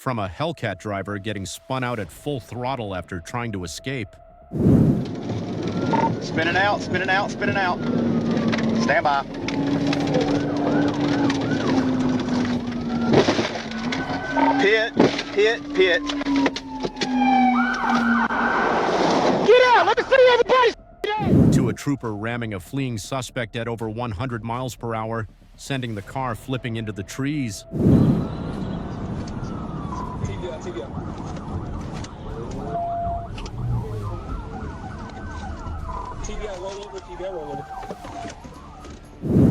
From a Hellcat driver getting spun out at full throttle after trying to escape. Spinning out, spinning out, spinning out. Stand by. Pit, pit, pit. Get out! Let me see everybody! To a trooper ramming a fleeing suspect at over 100 miles per hour, sending the car flipping into the trees.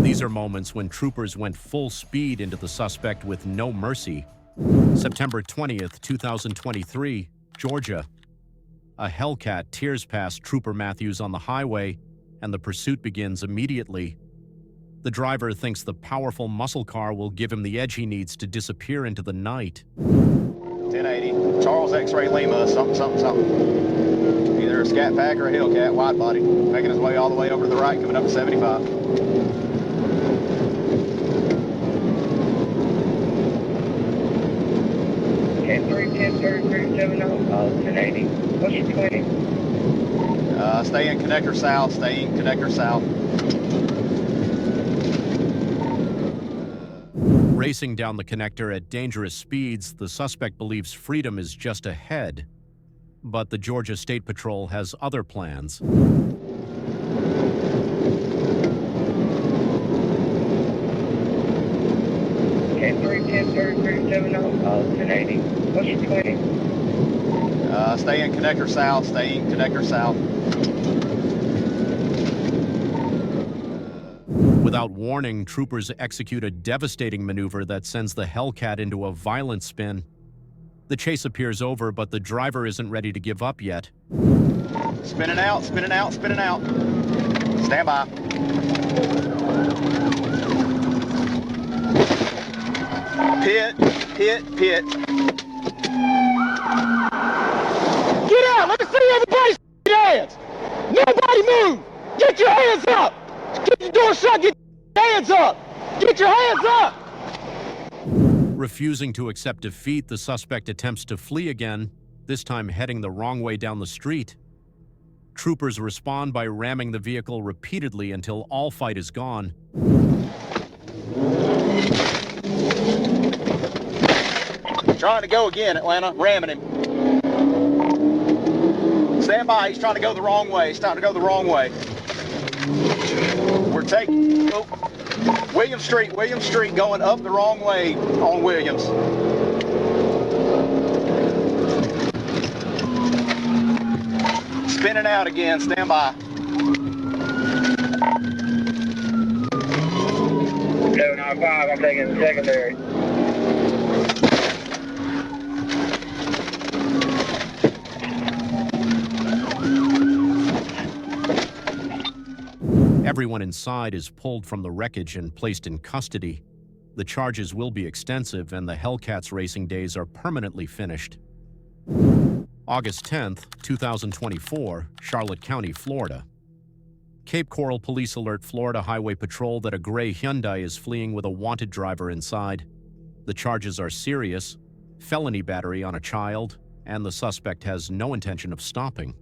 These are moments when troopers went full speed into the suspect with no mercy. September 20th, 2023, Georgia. A Hellcat tears past Trooper Matthews on the highway, and the pursuit begins immediately. The driver thinks the powerful muscle car will give him the edge he needs to disappear into the night. 1080, Charles X-Ray Lima, something, something, something. Either a Scat Pack or a Hellcat, wide body. Making his way all the way over to the right, coming up to 75. What's your plan? Stay in connector south, stay in connector south. Racing down the connector at dangerous speeds, the suspect believes freedom is just ahead. But the Georgia State Patrol has other plans. What's your plan? Stay in connector south, stay in connector south. Without warning, troopers execute a devastating maneuver that sends the Hellcat into a violent spin. The chase appears over, but the driver isn't ready to give up yet. Spinning out, spinning out, spinning out. Stand by. Pit, pit, pit. Get out! Let me see everybody's hands! Nobody move! Get your hands up! Keep the door shut! Get your hands up! Get your hands up! Refusing to accept defeat, the suspect attempts to flee again, this time heading the wrong way down the street. Troopers respond by ramming the vehicle repeatedly until all fight is gone. Trying to go again, Atlanta. Ramming him. Stand by. He's trying to go the wrong way. He's trying to go the wrong way. We're taking Williams Street, going up the wrong way on Williams. Spinning out again. Stand by. 795, I'm taking the secondary. Everyone inside is pulled from the wreckage and placed in custody. The charges will be extensive, and the Hellcat's racing days are permanently finished. August 10th, 2024, Charlotte County, Florida. Cape Coral police alert Florida Highway Patrol that a gray Hyundai is fleeing with a wanted driver inside. The charges are serious: felony battery on a child, and the suspect has no intention of stopping.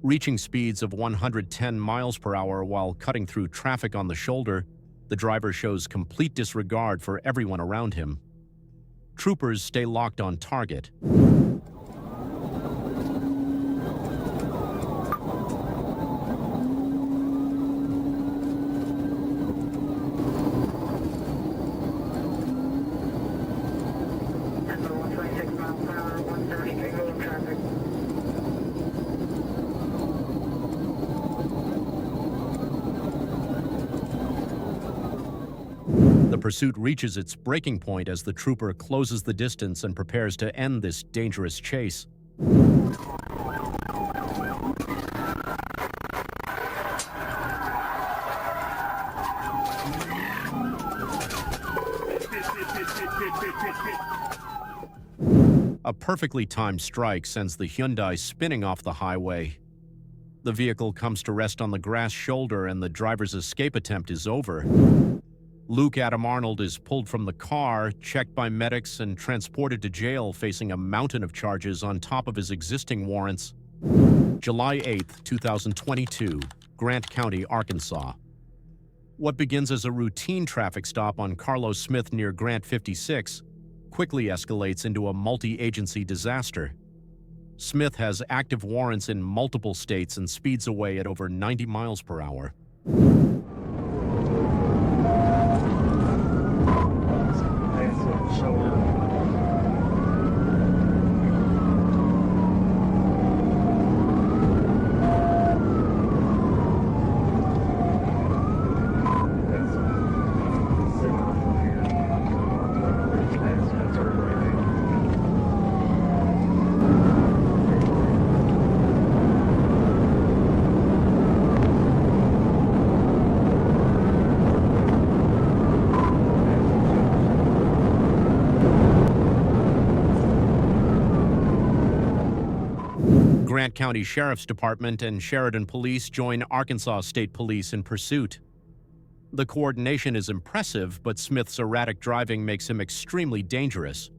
Reaching speeds of 110 miles per hour while cutting through traffic on the shoulder, the driver shows complete disregard for everyone around him. Troopers stay locked on target. The pursuit reaches its breaking point as the trooper closes the distance and prepares to end this dangerous chase. A perfectly timed strike sends the Hyundai spinning off the highway. The vehicle comes to rest on the grass shoulder and the driver's escape attempt is over. Luke Adam Arnold is pulled from the car, checked by medics, and transported to jail facing a mountain of charges on top of his existing warrants. July 8, 2022, Grant County, Arkansas. What begins as a routine traffic stop on Carlos Smith near Grant 56 quickly escalates into a multi-agency disaster. Smith has active warrants in multiple states and speeds away at over 90 miles per hour. Grant County Sheriff's Department and Sheridan Police join Arkansas State Police in pursuit. The coordination is impressive, but Smith's erratic driving makes him extremely dangerous.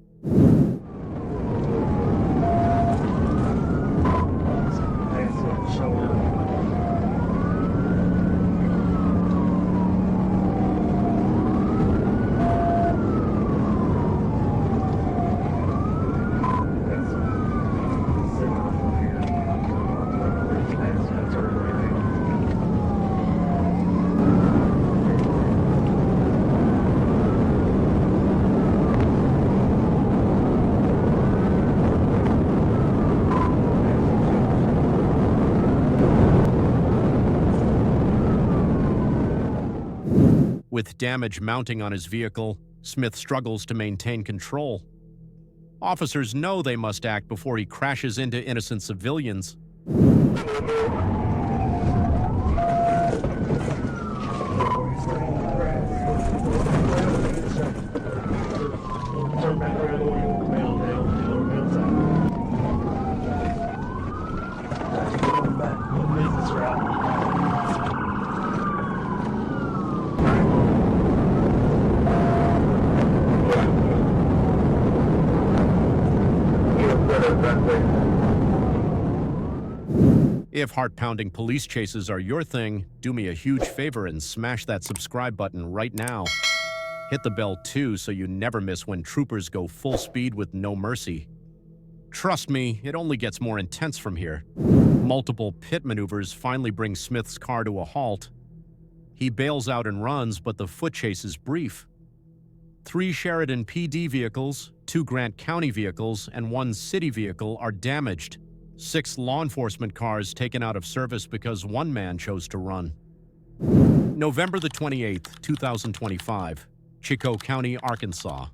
With damage mounting on his vehicle, Smith struggles to maintain control. Officers know they must act before he crashes into innocent civilians. If heart-pounding police chases are your thing, do me a huge favor and smash that subscribe button right now. Hit the bell too so you never miss when troopers go full speed with no mercy. Trust me, it only gets more intense from here. Multiple pit maneuvers finally bring Smith's car to a halt. He bails out and runs, but the foot chase is brief. 3 Sheridan PD vehicles, 2 Grant County vehicles, and 1 city vehicle are damaged. 6 law enforcement cars taken out of service because one man chose to run. November the 28th, 2025, Chico County, Arkansas.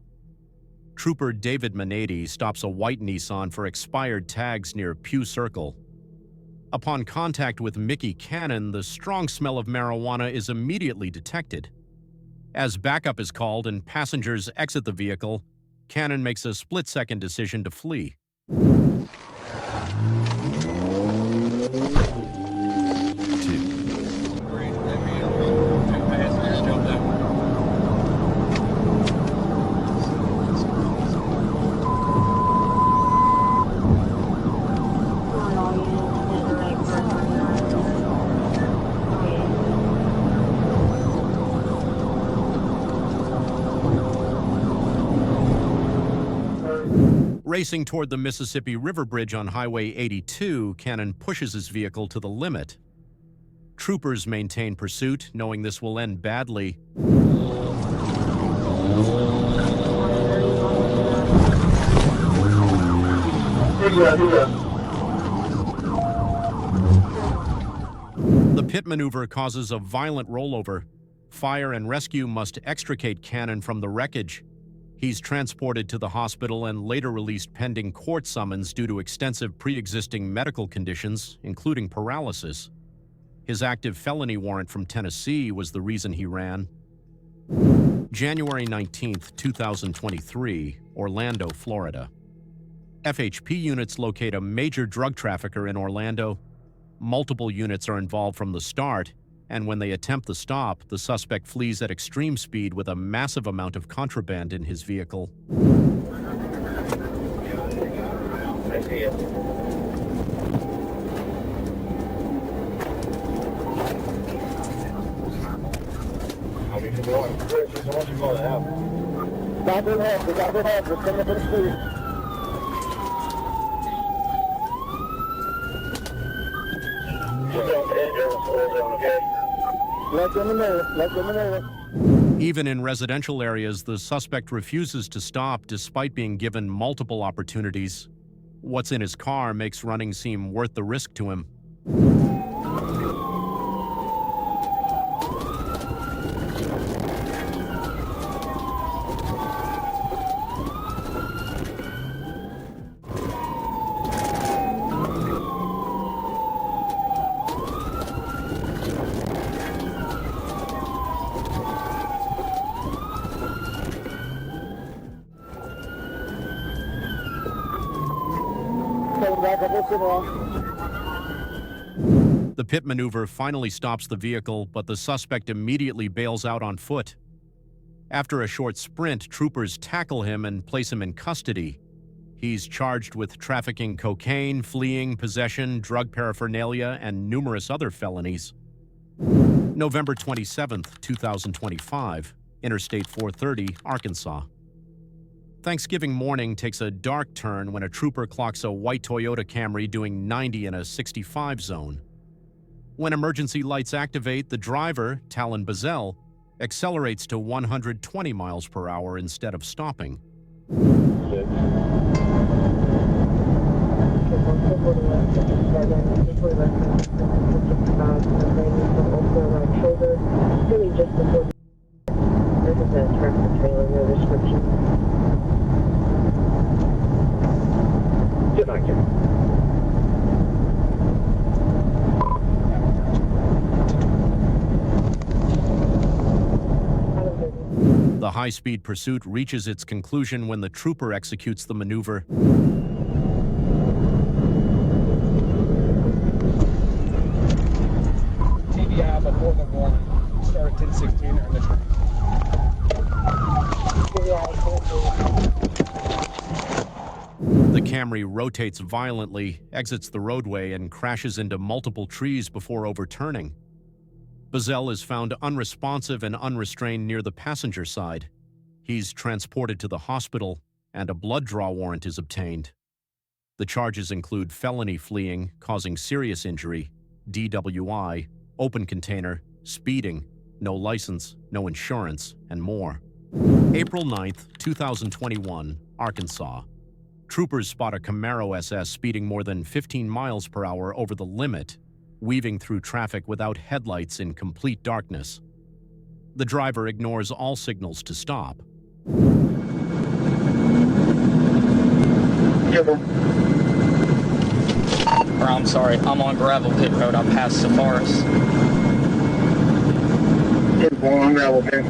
Trooper David Manady stops a white Nissan for expired tags near Pew Circle. Upon contact with Mickey Cannon, the strong smell of marijuana is immediately detected. As backup is called and passengers exit the vehicle, Cannon makes a split-second decision to flee. Racing toward the Mississippi River Bridge on Highway 82, Cannon pushes his vehicle to the limit. Troopers maintain pursuit, knowing this will end badly. The pit maneuver causes a violent rollover. Fire and rescue must extricate Cannon from the wreckage. He's transported to the hospital and later released pending court summons due to extensive pre-existing medical conditions, including paralysis. His active felony warrant from Tennessee was the reason he ran. January 19, 2023, Orlando, Florida. FHP units locate a major drug trafficker in Orlando. Multiple units are involved from the start, and when they attempt the stop, the suspect flees at extreme speed with a massive amount of contraband in his vehicle. I see it. Got good help, we got good help, we're coming up to the street. Left in the mirror, left in the mirror. Even in residential areas, the suspect refuses to stop despite being given multiple opportunities. What's in his car makes running seem worth the risk to him. The pit maneuver finally stops the vehicle, but the suspect immediately bails out on foot. After a short sprint, troopers tackle him and place him in custody. He's charged with trafficking cocaine, fleeing, possession, drug paraphernalia, and numerous other felonies. November 27, 2025, Interstate 430, Arkansas. Thanksgiving morning takes a dark turn when a trooper clocks a white Toyota Camry doing 90 in a 65 zone. When emergency lights activate, the driver, Talon Bazell, accelerates to 120 miles per hour instead of stopping. The high-speed pursuit reaches its conclusion when the trooper executes the maneuver. TBI before the one. Start at 1016 in the train. The Camry rotates violently, exits the roadway, and crashes into multiple trees before overturning. Bazell is found unresponsive and unrestrained near the passenger side. He's transported to the hospital, and a blood draw warrant is obtained. The charges include felony fleeing, causing serious injury, DWI, open container, speeding, no license, no insurance, and more. April 9, 2021, Arkansas. Troopers spot a Camaro SS speeding more than 15 miles per hour over the limit, weaving through traffic without headlights in complete darkness. The driver ignores all signals to stop. I'm sorry, I'm on gravel pit road. I passed the forest. 10-4 gravel pit.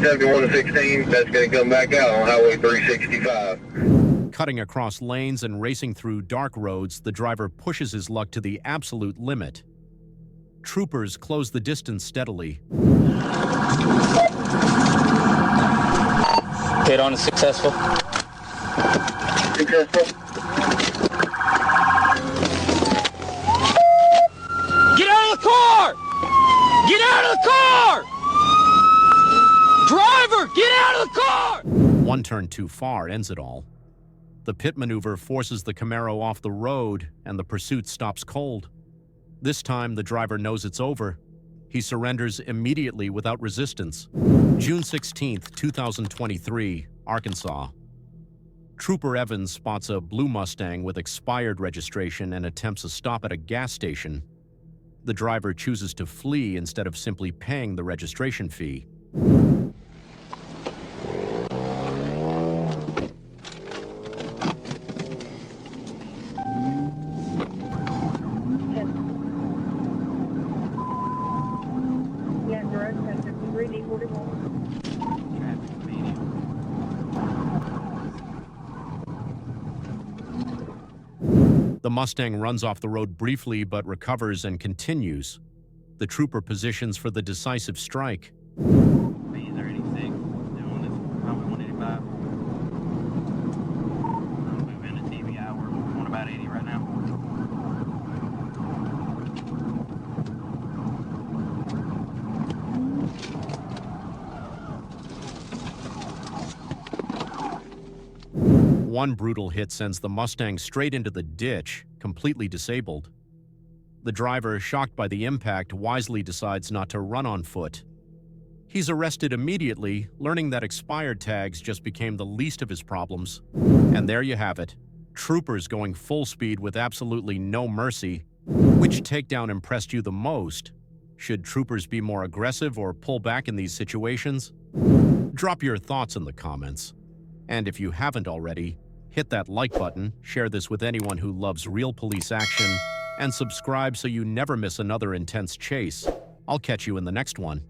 71 to 16, that's going to come back out on Highway 365. Cutting across lanes and racing through dark roads, the driver pushes his luck to the absolute limit. Troopers close the distance steadily. Hit on is successful. Successful. Get out of the car! Get out of the car! Driver, get out of the car! One turn too far ends it all. The pit maneuver forces the Camaro off the road, and the pursuit stops cold. This time, the driver knows it's over. He surrenders immediately without resistance. June 16, 2023, Arkansas. Trooper Evans spots a blue Mustang with expired registration and attempts a stop at a gas station. The driver chooses to flee instead of simply paying the registration fee. Yeah, direct center, 3D41. The Mustang runs off the road briefly but recovers and continues. The trooper positions for the decisive strike. Speed 36, doing this probably 185. I'm moving to TBI, we're going about 80 right now. One brutal hit sends the Mustang straight into the ditch, completely disabled. The driver, shocked by the impact, wisely decides not to run on foot. He's arrested immediately, learning that expired tags just became the least of his problems. And there you have it. Troopers going full speed with absolutely no mercy. Which takedown impressed you the most? Should troopers be more aggressive or pull back in these situations? Drop your thoughts in the comments. And if you haven't already, hit that like button, share this with anyone who loves real police action, and subscribe so you never miss another intense chase. I'll catch you in the next one.